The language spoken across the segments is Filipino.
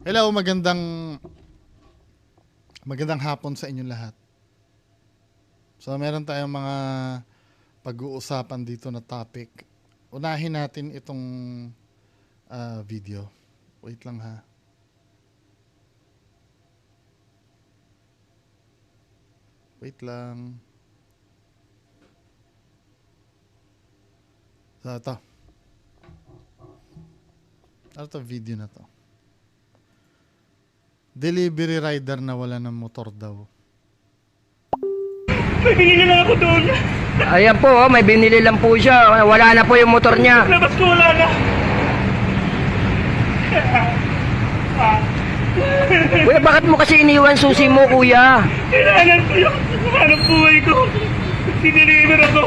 Hello, magandang hapon sa inyong lahat. So, meron tayong mga pag-uusapan dito na topic. Unahin natin itong video. Wait lang ha. Wait lang. So, ito. Ano to video na to? Delivery rider na wala ng motor daw. May binili lang ako doon. Ayan po, may binili lang po siya. Wala na po yung motor niya. Labas ko wala na. Kuya, bakit mo kasi iniwan susi mo, kuya? Kailangan ko yung hanap buhay ko. Siniliver ako.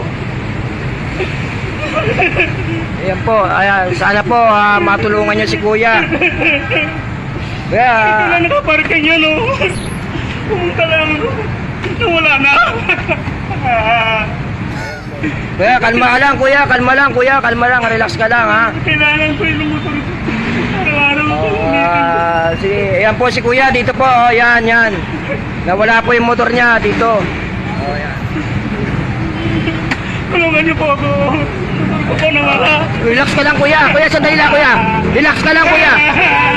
Ayan po, ayan, sana po matulungan niyo si kuya. Kuya, Wala nakaparking yan, oh. Pumunta lang ako. Nawala na. kuya, kalma lang, kuya, kalma lang, kuya, kalma lang, relax ka lang, ha? Kailangan ko yung motor ko. Araw-araw ko. Sige, ayan po si kuya, dito po, oh, yan, yan. Nawala po yung motor niya, dito. Oh, yan. Tulungan niyo po ako. Ako nawala. Relax ka lang, kuya. Kuya, sandali lang, kuya. Relax ka lang, kuya.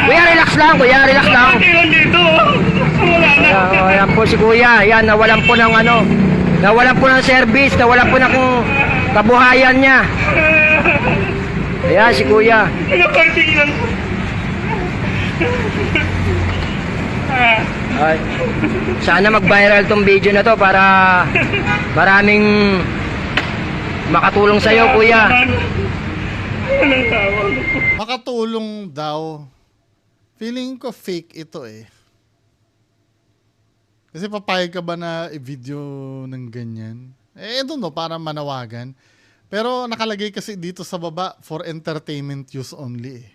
Kuya, relax lang, kuya, relax lang. Tingnan dito. Wala na. Ayan po si kuya, yan, nawalan po ng nawalan po ng service, nawalan po ng kabuhayan niya. Ayan si kuya. Nakaparking lang. Ay, sana mag-viral tong video na to para maraming makatulong sa iyo, kuya. Walang tawag. Makatulong daw. Feeling ko fake ito eh. Kasi papayag ka ba na i-video ng ganyan? I don't know, para manawagan. Pero nakalagay kasi dito sa baba, for entertainment use only eh.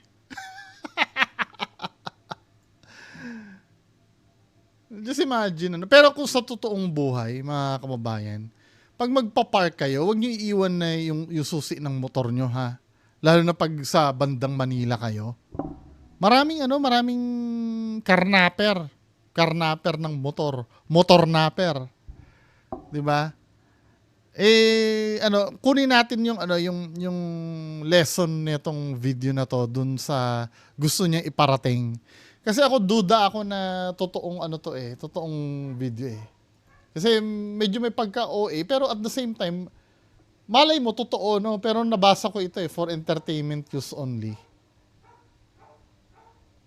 Just imagine. Pero kung sa totoong buhay, mga kababayan, pag magpa-park kayo, huwag nyo iiwan na yung susi ng motor nyo, ha? Lalo na pag sa bandang Manila kayo. Maraming karnaper ng motor napper. 'Di ba? Kunin natin yung lesson nitong video na to dun sa gusto niya iparating. Kasi duda ako na totoong video eh. Kasi medyo may pagka-OA, pero at the same time, malay mo, totoo, no? Pero nabasa ko ito for entertainment use only.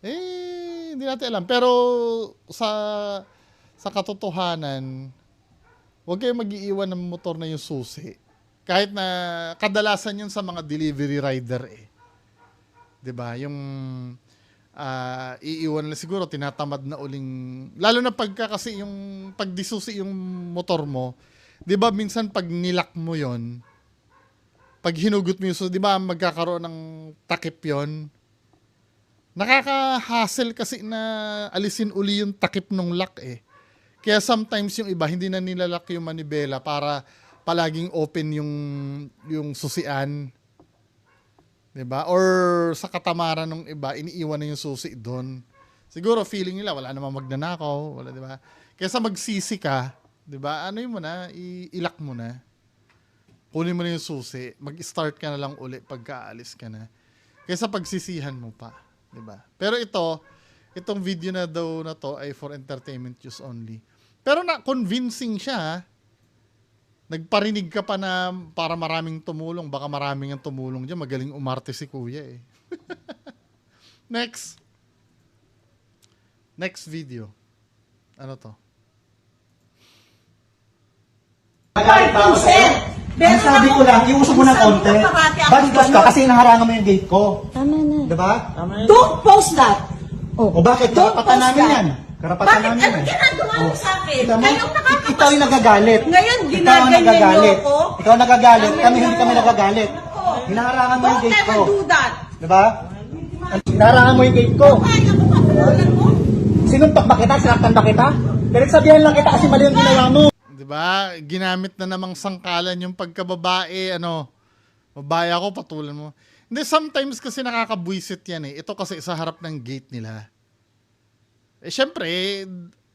Hindi natin alam. Pero sa katotohanan, huwag kayong mag-iiwan ng motor na yung susi. Kahit na kadalasan yun sa mga delivery rider eh. 'Di ba? Yung iiwan na siguro, tinatamad na uling, lalo na pagka kasi yung pagdisusi yung motor mo, 'di ba minsan pag nilak mo yon, pag hinugot mo yung susi, 'di ba magkakaroon ng takip yon. Nakaka-hassle kasi na alisin uli yung takip ng lock eh. Kaya sometimes yung iba hindi na nilalak yung manibela para palaging open yung susian. 'Di ba? Or sa katamaran ng iba, iniiwan na yung susi doon. Siguro feeling nila wala namang magnanakaw, wala, 'di ba? Kaysa magsisi ka, 'di ba? Ano yun mo na, ilak mo na. Kunin mo na yung susi, mag-start ka na lang uli pagka-aalis ka na. Kaysa pagsisihan mo pa, 'di ba? Pero itong video na daw na to ay for entertainment use only. Pero na convincing siya. Nagparinig ka pa na para maraming tumulong. Baka maraming ang tumulong dyan. Magaling umarte si kuya eh. Next. Next video. Ano to? Ang sabi ko lang, iusog mo ng konti. Bastos ka kasi naharangan mo yung gate ko. Tama na. Diba? Don't post that. O bakit? Don't Karapatan post namin that. yan. Karapatan Bakit? namin Ano yan. ginagawa mo sa akin? Ikaw Kayong nakakapas. ikaw yung nagagalit. Ngayon, Ikaw ang ginaganyan nagagalit. niyo ako? Ikaw nagagalit. Ano Kami hindi yan? kami nagagalit. Hinaharangan mo yung Don't gate ever ko. do that. Diba? Hinaharangan mo yung gate ko. Kaya mo, patulan mo. Sinuntok ba kita? Sinaktan ba kita? Pinagsabihan lang kita kasi mali yung ginawa mo. 'Di ba? Ginamit na namang sangkalan yung pagkababae, babae ako, patulan mo. Hindi, sometimes kasi nakakabwisit yan eh. Ito kasi sa harap ng gate nila. Eh, syempre,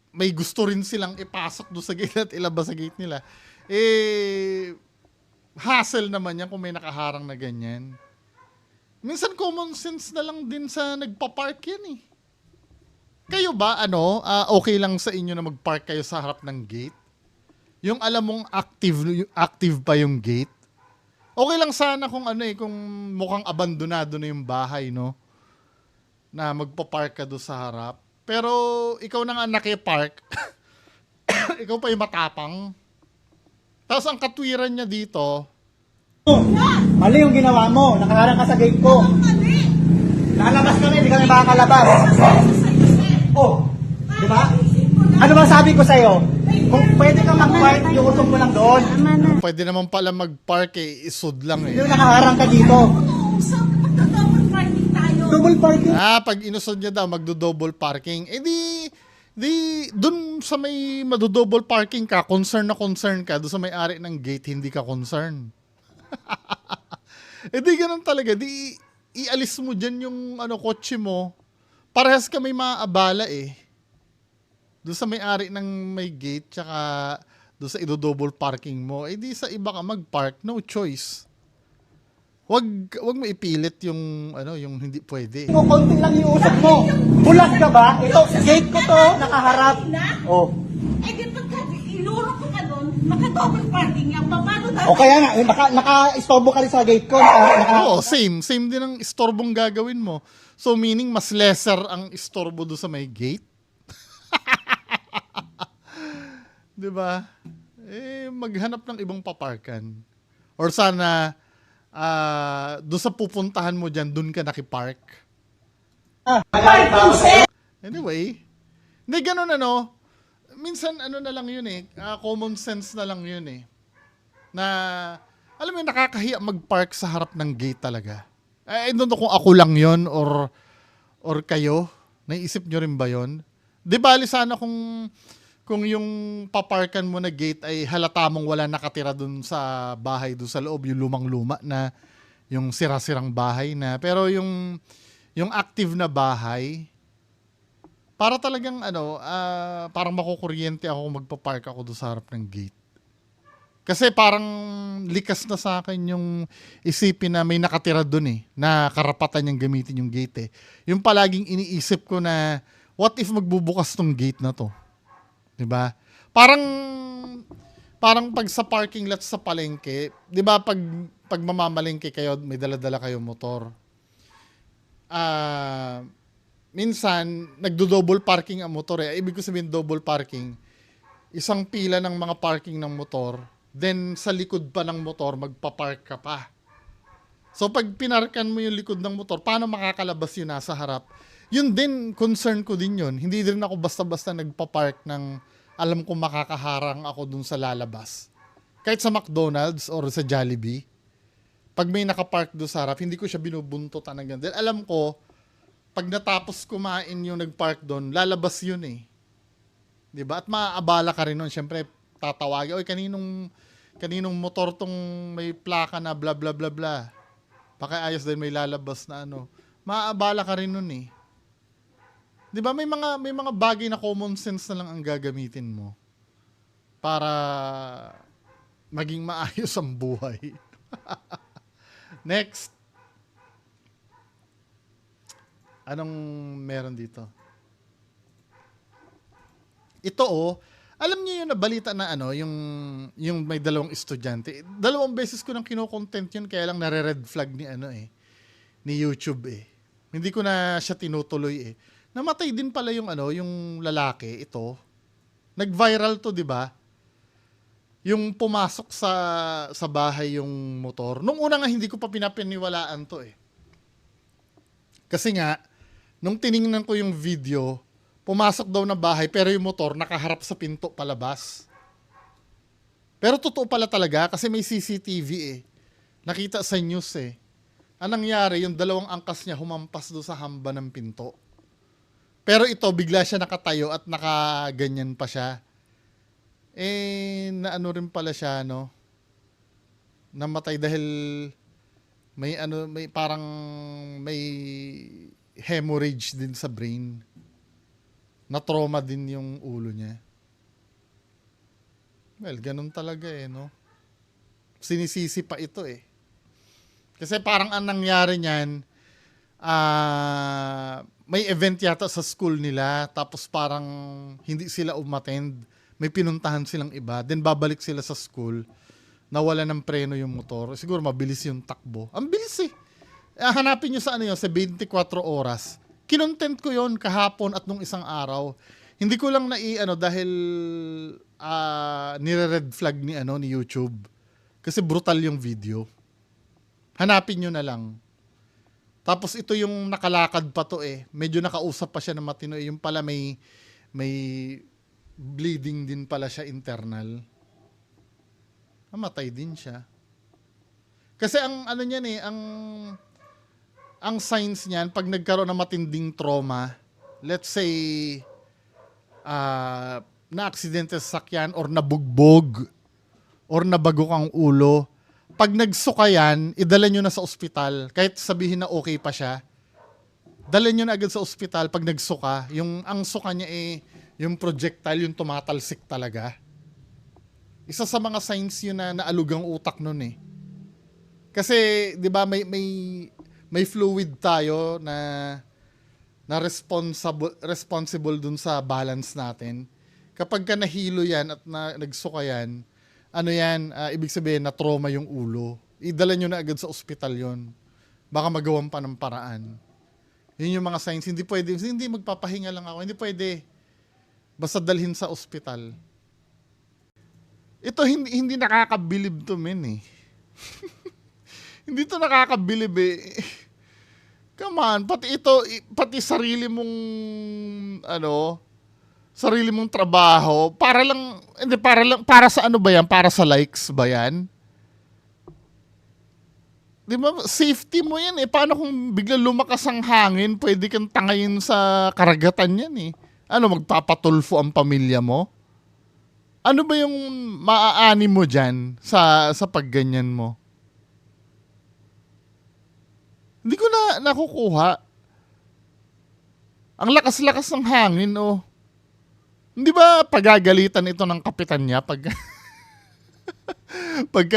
may gusto rin silang ipasok doon sa gate at ilabas sa gate nila. Eh, hassle naman yan kung may nakaharang na ganyan. Minsan common sense na lang din sa nagpa-park yan eh. Kayo ba, okay lang sa inyo na mag-park kayo sa harap ng gate? Yung alam mong active pa yung gate? Okay lang sana kung kung mukhang abandonado na yung bahay, no? Na magpa-park ka doon sa harap. Pero ikaw na nga nakipark, ikaw pa yung matapang. Tapos ang katwiran niya dito, Mali yung ginawa mo. Nakaharang ka sa gate ko. Mali. Lalabas kami, hindi kami makakalabas. Oh, di ba? Ano ba sabi ko sa'yo? Kung pwede kang mag-park, iusog mo lang doon. pwede naman pala mag-park isod lang eh. Yung nakaharang ka dito. Usap, magta-double parking tayo. Double parking. Pag inusod niya daw, magdo-double parking. Eh di dun sa may madodouble parking ka, concern ka, dun sa may-ari ng gate, hindi ka concern. Eh di ganun talaga, di ialis mo dyan yung kotse mo. Parehas ka may maaabala eh. Doon sa may-ari ng may gate, tsaka doon sa idodouble parking mo, eh di sa iba ka mag-park, no choice. Wag mo ipilit yung yung hindi pwede. Kung konti lang iusog mo. Bulag ka ba? Ito, gate ko to, nakaharap. Oh. Eh di pagka inuro ko ka doon, maka-double parking yan. Paano na? O kaya nga, naka-istorbo ka rin sa gate ko. Oo, same din ang istorbong gagawin mo. So meaning mas lesser ang istorbo doon sa may gate. 'Di ba? Eh maghanap ng ibang paparkan. Or sana doon sa pupuntahan mo diyan, doon ka nakipark. Anyway, hindi ganun minsan na lang yun eh, common sense na lang yun eh. Na, alam mo yun, nakakahiya mag-park sa harap ng gate talaga. I don't know kung ako lang yun or kayo. Naisip nyo rin ba yun? Di bali sana kung yung paparkan mo na gate ay halata mong wala nakatira dun sa bahay, dun sa loob, yung lumang-luma na, yung sira-sirang bahay na. Pero yung active na bahay, para talagang parang makukuryente ako kung magpa-park ako doon sa harap ng gate. Kasi parang likas na sa akin yung isipin na may nakatira doon eh, na karapatan niyang gamitin yung gate eh. Yung palaging iniisip ko na, what if magbubukas tong gate na to? 'Di ba? Parang pag sa parking lot sa palengke, 'di ba pag mamamalengke kayo, may dala-dala kayong motor. Minsan nagdo-double parking ang motor eh. Ibig ko sabihin double parking, isang pila ng mga parking ng motor, then sa likod pa ng motor magpa-park ka pa. So pag pinarkan mo yung likod ng motor, paano makakalabas yun nasa harap? Yun din, concern ko din yun. Hindi din ako basta-basta nagpa-park ng alam kong makakaharang ako dun sa lalabas. Kahit sa McDonald's or sa Jollibee, pag may nakapark doon sa harap, hindi ko siya binubuntutan ng ganun. Alam ko, pag natapos kumain yung nagpark doon, lalabas yun eh. 'Di ba? At maaabala ka rin nun. Siyempre, tatawagin, oy, kaninong motor tong may plaka na bla bla bla bla. Pakiayos din, may lalabas na Maaabala ka rin nun eh. 'Di ba? May mga bagay na common sense na lang ang gagamitin mo para maging maayos ang buhay. Next. Anong meron dito? Ito alam niyo yung nabalita na yung may dalawang estudyante. Dalawang beses ko nang kino-content yun, kaya lang nare-red flag ni YouTube eh. Hindi ko na siya tinutuloy eh. Namatay din pala yung yung lalaki ito. Nag-viral to, 'di ba? Yung pumasok sa bahay yung motor. Nung una nga hindi ko pa pinapaniwalaan to eh. Kasi nga nung tiningnan ko yung video, pumasok daw na bahay pero yung motor nakaharap sa pinto palabas. Pero totoo pala talaga kasi may CCTV eh. Nakita sa news eh. Anong nangyari, yung dalawang angkas niya humampas doon sa hamba ng pinto. Pero ito, bigla siya nakatayo at nakaganyan pa siya. Naano rin pala siya, namatay dahil may parang may hemorrhage din sa brain. Na-trauma din yung ulo niya. Well, ganun talaga no? Sinisisi pa ito Kasi parang ang nangyari niyan, may event yata sa school nila, tapos parang hindi sila umattend. May pinuntahan silang iba, then babalik sila sa school, nawala ng preno yung motor. Siguro mabilis yung takbo. Ang bilis hanapin nyo sa sa 24 oras. Kinontent ko yon kahapon at nung isang araw. Hindi ko lang dahil nire-red flag ni YouTube. Kasi brutal yung video. Hanapin nyo na lang. Tapos ito yung nakalakad pa to Medyo nakausap pa siya ng matino. Yung pala may bleeding din pala siya internal. Namatay din siya. Kasi ang niyan ang signs niyan pag nagkaroon ng matinding trauma, let's say na-aksidente sa sakyan or nabugbog or nabagok ang ulo, pag nagsuka yan, idala nyo na sa ospital. Kahit sabihin na okay pa siya, dala nyo na agad sa ospital pag nagsuka. Ang suka niya yung projectile, yung tumatalsik talaga. Isa sa mga signs yun na naalugang utak nun Kasi, di ba, may fluid tayo na responsible dun sa balance natin. Kapag ka nahilo yan at nagsuka yan, ibig sabihin na trauma yung ulo. Idala nyo na agad sa ospital yon. Baka magawan pa ng paraan. Yun yung mga signs. Hindi pwede, hindi magpapahinga lang ako. Hindi pwede. Basta dalhin sa ospital. Ito hindi nakakabilib to men Hindi to nakakabilib Come on, pati sarili mong sarili mong trabaho para sa ba yan? Para sa likes ba yan? Di ba, safety mo yan Paano kung bigla lumakas ang hangin, pwede kang tangayin sa karagatan yan magpapatulfo ang pamilya mo? Ano ba yung maaani mo dyan sa pagganyan mo? Hindi ko na nakukuha. Ang lakas-lakas ng hangin, Hindi ba pagagalitan ito ng kapitan niya pagka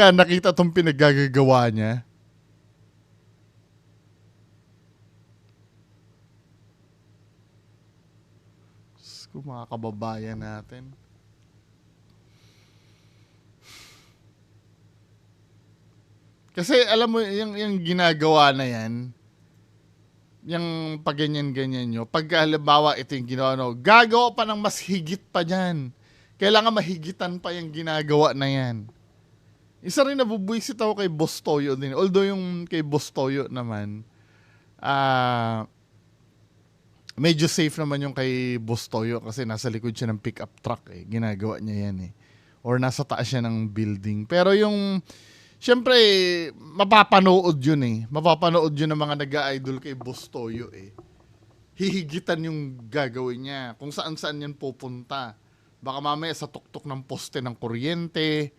nakita itong pinaggagawa niya? Kung mga kababayan natin. Kasi alam mo, yung ginagawa na yan, yung pag ganyan-ganyan nyo, pag halimbawa ito yung ginawa, gagawa pa ng mas higit pa dyan. Kailangan mahigitan pa yung ginagawa na yan. Isa rin nabubwisit ako kay Boss Toyo din. Although yung kay Boss Toyo naman, medyo safe naman yung kay Boss Toyo kasi nasa likod siya ng pickup truck Ginagawa niya yan Or nasa taas siya ng building. Pero yung siyempre, mapapanood yun Mapapanood yun ng mga nag-idol kay Boss Toyo Hihigitan yung gagawin niya. Kung saan-saan yan pupunta. Baka mamaya sa tuktok ng poste ng kuryente.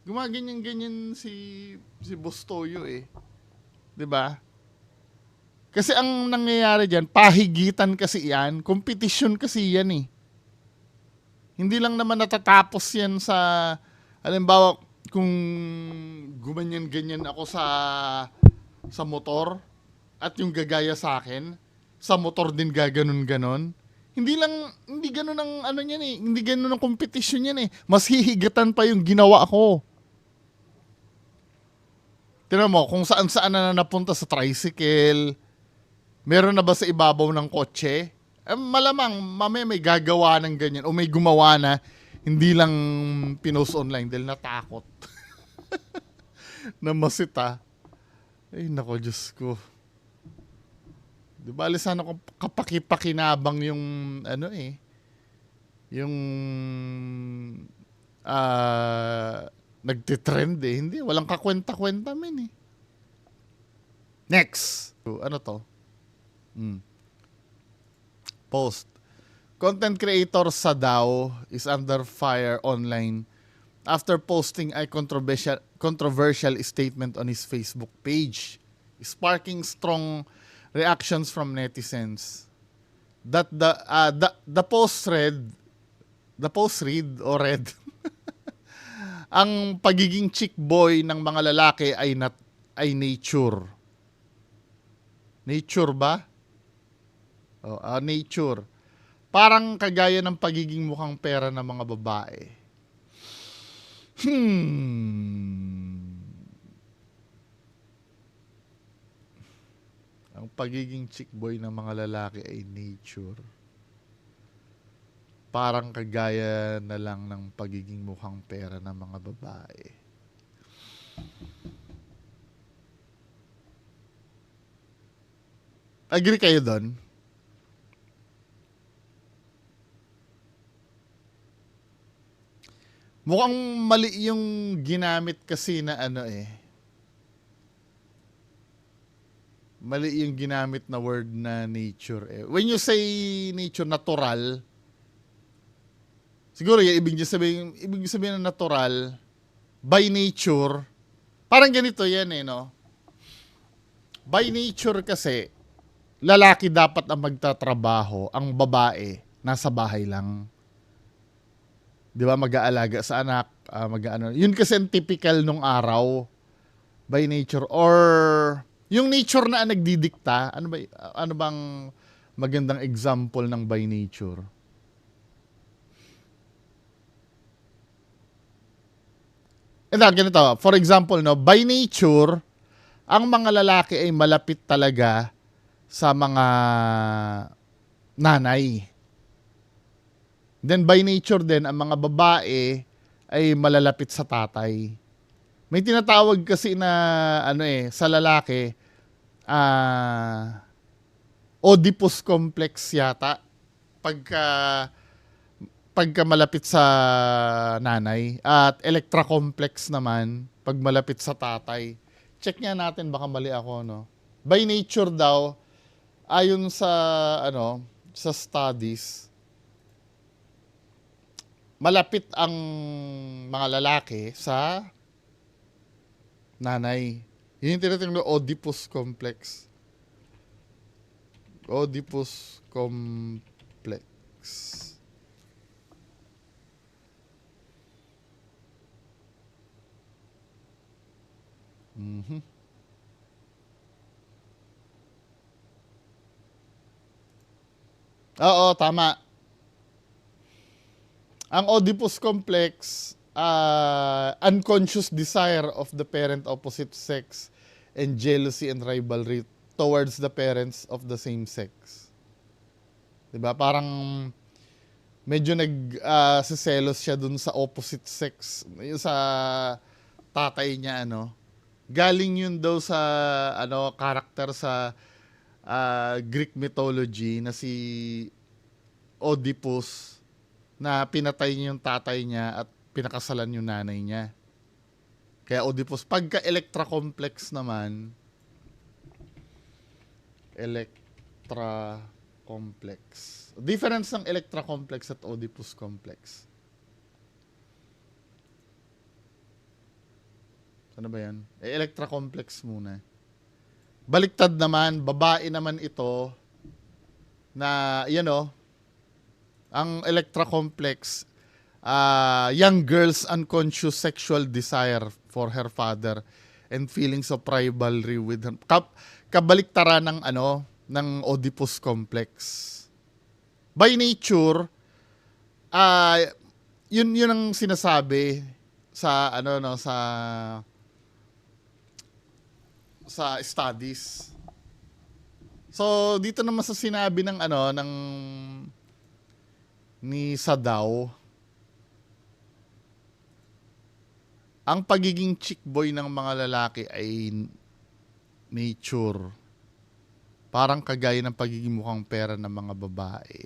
Gumaganyan-ganyan si Boss Toyo Diba? Kasi ang nangyayari dyan, pahigitan kasi yan. Competition kasi yan Hindi lang naman natatapos yan sa, halimbawa, kung gumanyan-ganyan ako sa motor at yung gagaya sa akin, sa motor din gaganon-ganon. Hindi ganon ang niyan hindi ganon ang competition yan Mas hihigatan pa yung ginawa ko. Tingnan mo, kung saan-saan na napunta sa tricycle, meron na ba sa ibabaw ng kotse? Malamang, mamaya may gagawa ng ganyan o may gumawa na, hindi lang pinost online dahil natakot. Namasita. Ay, nako, Diyos ko. Di ba, sana ko kapaki-pakinabang yung, yung, nagtitrend Hindi, walang kakwenta-kwenta, men Next. Ano to? Post. Content creator sa Sadao is under fire online after posting a controversial statement on his Facebook page, sparking strong reactions from netizens. that the post read or read ang pagiging chick boy ng mga lalaki ay nature. Nature ba? Nature. Parang kagaya ng pagiging mukhang pera ng mga babae. Ang pagiging chick boy ng mga lalaki ay nature. Parang kagaya na lang ng pagiging mukhang pera ng mga babae. Agree kayo doon? Mukhang mali yung ginamit kasi na mali yung ginamit na word na nature eh. When you say nature, natural, siguro yung ibig sabihin ng natural, by nature, parang ganito yan no? By nature kasi, lalaki dapat ang magtatrabaho, ang babae, nasa bahay lang. Di ba, mag-aalaga sa anak, Yun kasi ang typical nung araw, by nature. Or, yung nature na nagdidikta, ano bang magandang example ng by nature? Ganito, for example, by nature, ang mga lalaki ay malapit talaga sa mga nanay. Then by nature din, ang mga babae ay malalapit sa tatay. May tinatawag kasi na sa lalaki, Oedipus complex yata pagka malapit sa nanay, at Electra complex naman pag malapit sa tatay. Check nga natin, baka mali ako By nature daw, ayon sa sa studies, malapit ang mga lalaki sa nanay. Yun yung tinatawag na Oedipus complex. Oedipus complex. Oo, tama. Ang Oedipus complex, unconscious desire of the parent opposite sex and jealousy and rivalry towards the parents of the same sex. 'Di ba? Parang medyo nagseselos siya dun sa opposite sex, yung sa tatay niya Galing yun daw sa character sa Greek mythology na si Oedipus, na pinatay niya yung tatay niya at pinakasalan yung nanay niya. Kaya Oedipus. Pagka Electra complex naman, Electra complex. Difference ng Electra complex at Oedipus complex. Ano ba yan? Electra complex muna. Baliktad naman, babae naman ito na, ang Electra complex, young girl's unconscious sexual desire for her father and feelings of rivalry with him. Kabaliktaran ng ng Oedipus complex. By nature, yun ang sinasabi sa sa studies. So dito naman sa sinabi ng ni Sadaw, ang pagiging chick boy ng mga lalaki ay nature. Parang kagaya ng pagiging mukhang pera ng mga babae.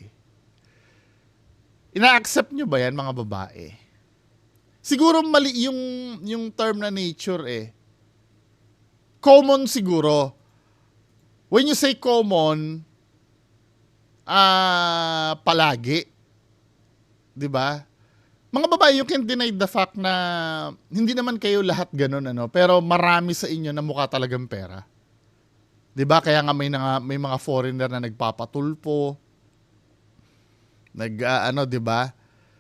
Ina-accept nyo ba yan, mga babae? Siguro mali yung term na nature Common siguro. When you say common, palagi. 'Di ba? Mga babae, you can deny the fact na hindi naman kayo lahat ganun pero marami sa inyo na mukha talagang pera. 'Di ba? Kaya nga may mga foreigner na nagpapatulpo, Ano, 'di ba?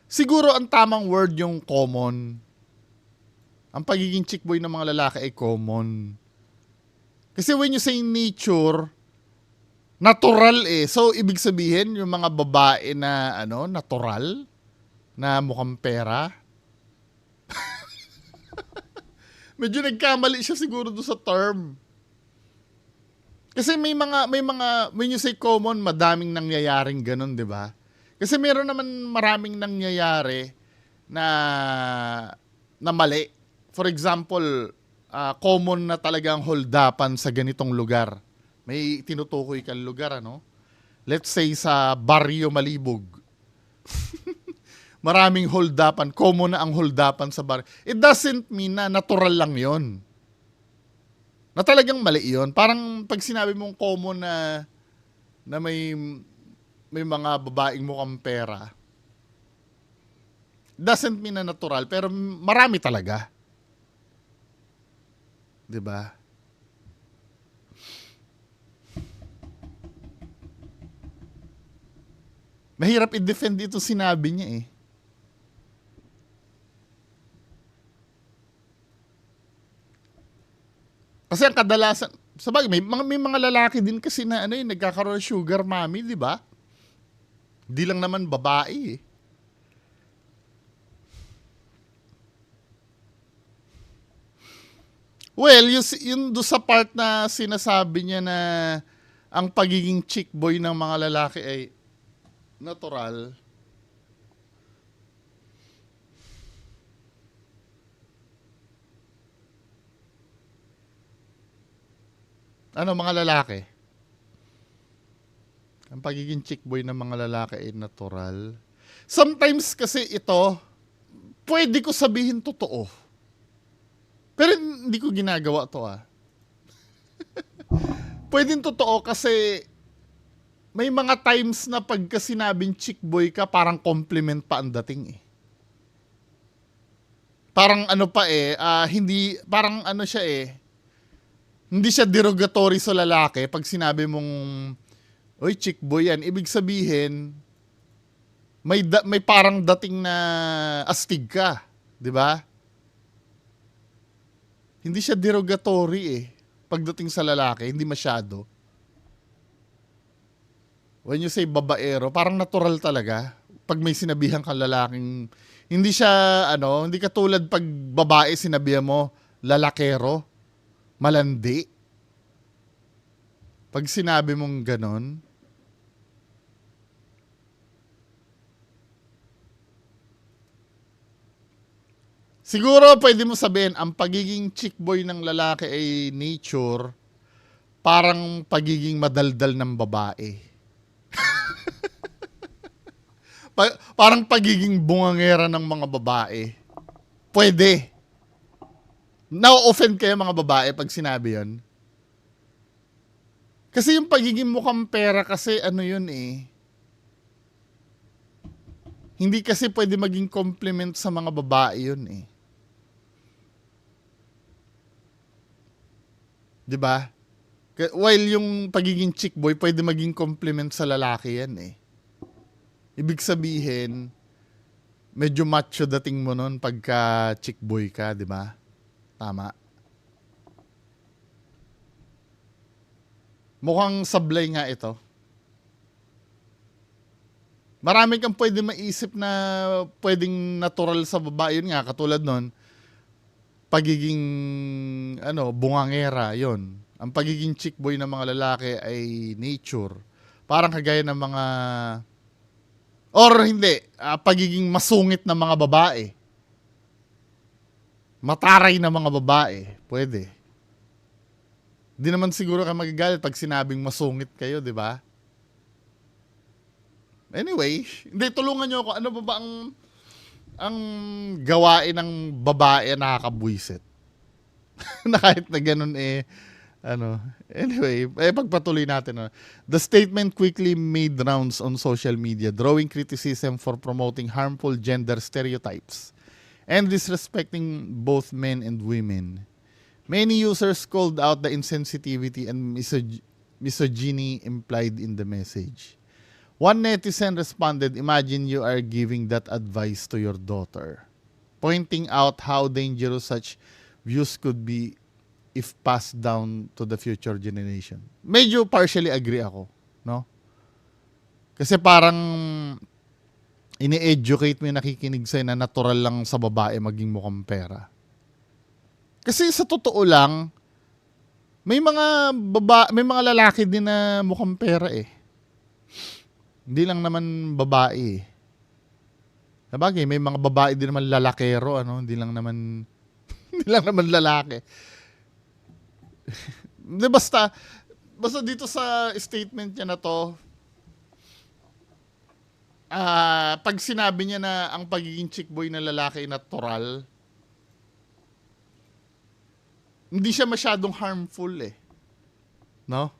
Siguro ang tamang word yung common. Ang pagiging chick boy ng mga lalaki ay common. Kasi when you say nature, natural eh. So, ibig sabihin, yung mga babae na, natural, na mukhang pera. Medyo nagkamali siya siguro doon sa term. Kasi may mga, when you say common, madaming nangyayaring ganun, di ba? Kasi meron naman maraming nangyayari na mali. For example, common na talagang holdapan sa ganitong lugar. May tinutukoy kang lugar, ano? Let's say sa Barrio Malibog. Maraming holdapan. Common na ang holdapan sa bar. It doesn't mean na natural lang yon. Na talagang mali yon. Parang pag sinabi mong common na may mga babaeng mukhang pera, doesn't mean na natural, pero marami talaga. 'Di ba? Mahirap i-defend ito sinabi niya eh. Kasi ang kadalasan, sabagay, may mga lalaki din kasi na nagkakaroon ng sugar mommy, 'di ba? Di lang naman babae eh. Well, yun do sa part na sinasabi niya na ang pagiging chick boy ng mga lalaki ay natural. Ano mga lalaki? Ang pagiging chick boy ng mga lalaki ay natural. Sometimes kasi ito, pwede ko sabihin totoo. Pero hindi ko ginagawa to Pwedeng totoo kasi may mga times na pagka sinabing chick boy ka, parang compliment pa ang dating eh. Parang hindi, parang siya eh. Hindi siya derogatory sa lalaki pag sinabi mong, oy, chick boy yan. Ibig sabihin, may parang dating na astig ka. 'Di ba? Hindi siya derogatory eh. Pagdating sa lalaki, hindi masyado. When you say babaero, parang natural talaga. Pag may sinabihan kang lalaking, hindi siya, hindi katulad pag babae sinabihan mo, lalakero, malandi. Pag sinabi mong ganon, siguro pwede mo sabihin, ang pagiging chick boy ng lalaki ay nature, parang pagiging madaldal ng babae. Parang pagiging bungangera ng mga babae. Pwede. Na-offend kayo mga babae pag sinabi yon? Kasi yung pagiging mukhang pera kasi yun eh. Hindi kasi pwede maging compliment sa mga babae yun eh. 'Di ba? While yung pagiging chick boy pwede maging compliment sa lalaki yan eh. Ibig sabihin, medyo macho dating mo nun pagka chick boy ka, 'di ba? Tama. Mukhang sablay nga ito. Marami kang pwede maisip na pwedeng natural sa babae. Yun nga, katulad nun, pagiging, bungangera, yon. Ang pagiging chick boy ng mga lalaki ay nature. Parang kagaya ng mga, or hindi, pagiging masungit ng mga babae. Mataray na mga babae. Pwede. Di naman siguro kayo magagalit pag sinabing masungit kayo, di ba? Anyway, hindi, tulungan nyo ako. Ano ba ang gawain ng babae na nakakabwisit? Na kahit na ganun Anyway, pagpatuloy natin. The statement quickly made rounds on social media, drawing criticism for promoting harmful gender stereotypes and disrespecting both men and women. Many users called out the insensitivity and misogyny implied in the message. One netizen responded, "Imagine you are giving that advice to your daughter," pointing out how dangerous such views could be if passed down to the future generation. Medyo partially agree ako, no? Kasi parang ini-educate mo yung nakikinig sa'yo na natural lang sa babae maging mukhang pera. Kasi sa totoo lang, may mga lalaki din na mukhang pera eh. Hindi lang naman babae. Sabagay, may mga babae din naman lalakero, ano? Hindi lang naman hindi lang naman lalaki. Di basta dito sa statement niya na to, pag sinabi niya na ang pagiging chick boy na lalaki ay natural, hindi siya masyadong harmful eh. No?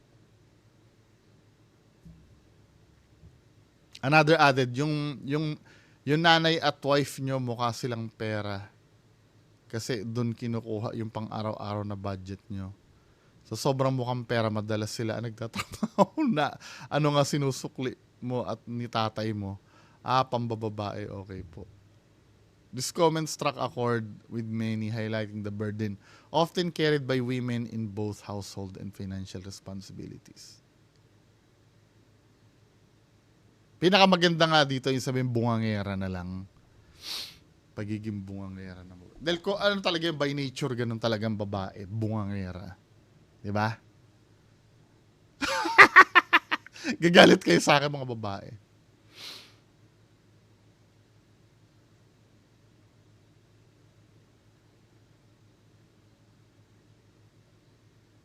Another added, yung nanay at wife nyo mukha silang pera. Kasi doon kinukuha yung pang araw-araw na budget nyo. So sobrang mukhang pera, madalas sila nagtatrabaho na ano nga sinusukli mo at ni tatay mo. Pambababae, okay po. This comment struck a chord with many, highlighting the burden often carried by women in both household and financial responsibilities. Pinakamaganda nga dito yung sabihin bungangera na lang. Pagiging bungangera na mo. Dahil ko ano talaga yung by nature, ganun talagang babae. Bungangera. Diba? Gagalit kayo sa akin mga babae.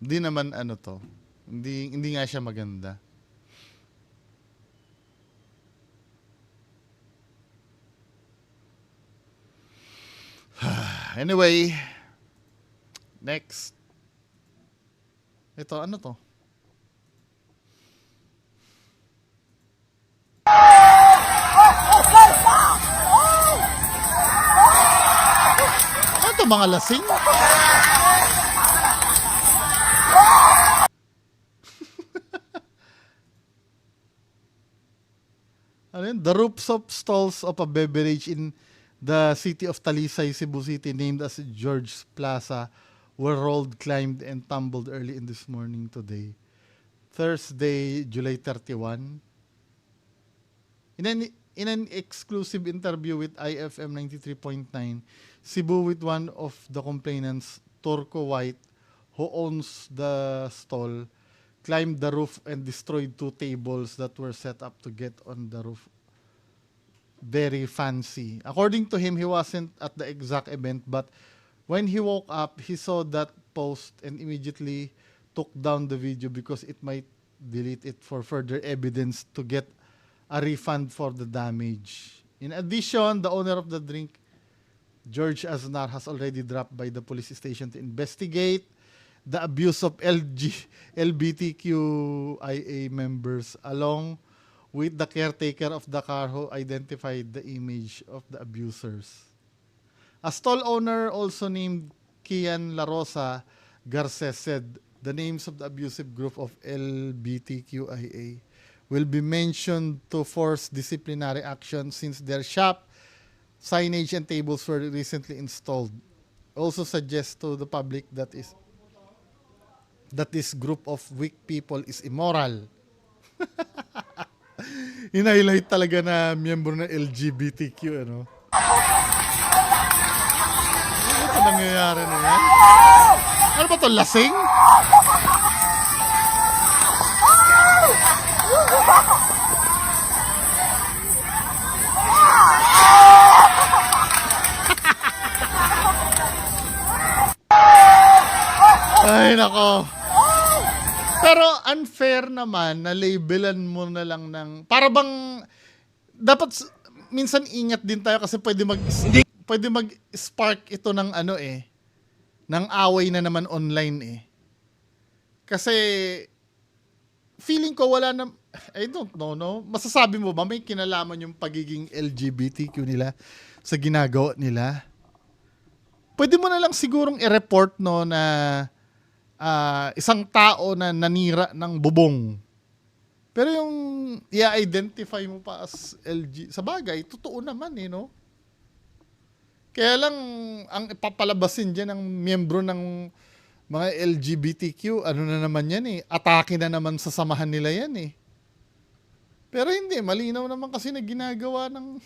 Hindi naman ano to. Hindi nga siya maganda. Anyway, next. Ito, ano to? Ano to, mga lasing? Ano yun? The rooftop stalls of a beverage in the city of Talisay, Cebu City, named as George's Plaza, were rolled, climbed, and tumbled early in this morning today, Thursday, July 31. In an exclusive interview with IFM 93.9, Cebu, with one of the complainants, Turco White, who owns the stall, climbed the roof and destroyed 2 tables that were set up to get on the roof. Very fancy. According to him, he wasn't at the exact event, but when he woke up, he saw that post and immediately took down the video because it might delete it for further evidence to get a refund for the damage. In addition, the owner of the drink, George Aznar, has already dropped by the police station to investigate the abuse of LGBTQIA members, along with the caretaker of the car who identified the image of the abusers. A stall owner also named Kian La Rosa Garces said the names of the abusive group of LGBTQIA will be mentioned to force disciplinary action since their shop signage and tables were recently installed. Also suggests to the public that this group of weak people is immoral. In-highlight talaga na miyembro ng LGBTQ, ano? Ano ba nangyayari na yan? Ano ba ito, lasing? Ay, nako. Pero unfair naman na labelan mo na lang ng para bang dapat minsan ingat din tayo kasi pwede mag-spark ito ng ano eh ng away na naman online eh. Kasi feeling ko wala na I don't know, no? Masasabi mo ba may kinalaman yung pagiging LGBTQ nila sa ginagawa nila? Pwede mo na lang sigurong i-report no na isang tao na nanira ng bubong Pero yung i-identify mo pa as LG, sa bagay, totoo naman eh, no? Kaya lang, ang ipapalabasin dyan ng miyembro ng mga LGBTQ, ano na naman yan eh, atake na naman sa samahan nila yan eh. Pero hindi, malinaw naman kasi na ginagawa ng...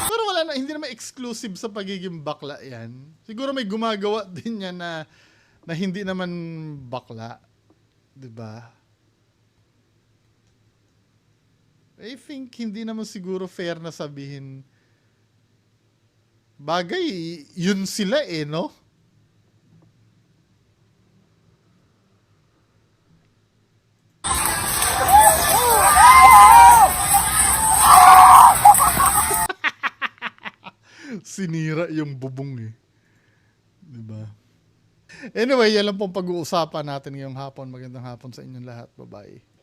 Pero wala na, hindi naman exclusive sa pagiging bakla yan. Siguro may gumagawa din yan na hindi naman bakla. 'Di ba? I think hindi naman siguro fair na sabihin bagay, yun sila eh, no? Sinira yung bubong eh. 'Di ba? Anyway, yan lang pong pag-uusapan natin ngayong hapon. Magandang hapon sa inyong lahat. Bye-bye.